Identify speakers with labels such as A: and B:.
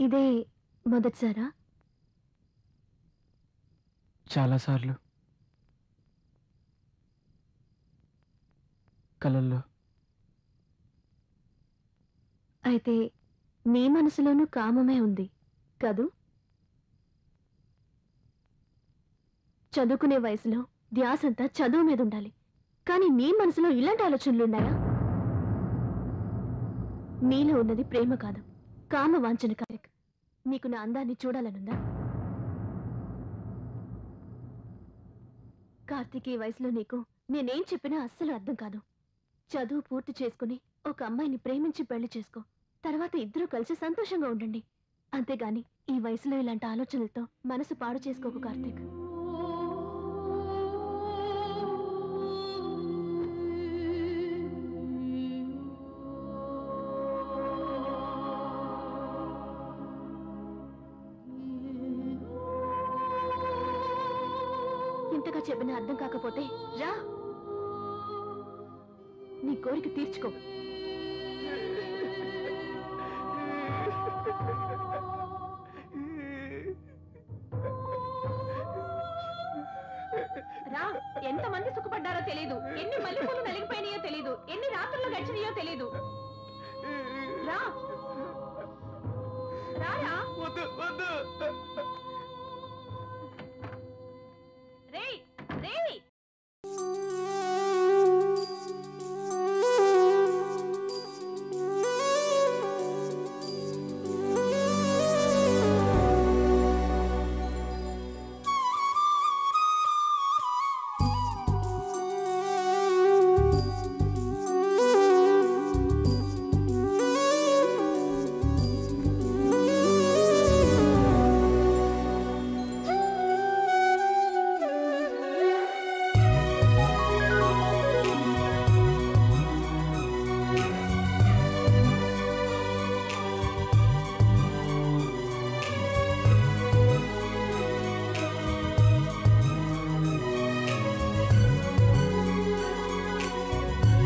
A: ఇదే మొదటిసారా?
B: చాలాసార్లు కలల్లో.
A: అయితే నీ మనసులోనూ కామమే ఉంది కదూ? చదువుకునే వయసులో ధ్యాసంతా చదువు మీద ఉండాలి, కానీ నీ మనసులో ఇలాంటి ఆలోచనలున్నాయా? నీలో ఉన్నది ప్రేమ కాదు, కామ వాంఛన కాదు. నీకు నా అందాన్ని చూడాలనుందా? కార్తీక్, ఈ వయసులో నీకు నేనేం చెప్పినా అస్సలు అర్థం కాదు. చదువు పూర్తి చేసుకుని ఒక అమ్మాయిని ప్రేమించి పెళ్లి చేసుకో. తర్వాత ఇద్దరూ కలిసి సంతోషంగా ఉండండి. అంతేగాని ఈ వయసులో ఇలాంటి ఆలోచనలతో మనసు పాడు చేసుకోకు కార్తీక్. ఇంతగా చెప్పినా అర్థం కాకపోతే రా, నీ కోరిక తీర్చుకో. రా, ఎంతమంది సుఖపడ్డారో తెలీదు, ఎన్ని మల్లెపూలు నలిగిపోయినాయో తెలీదు, ఎన్ని రాత్రులు గడిచినాయో తెలీదు.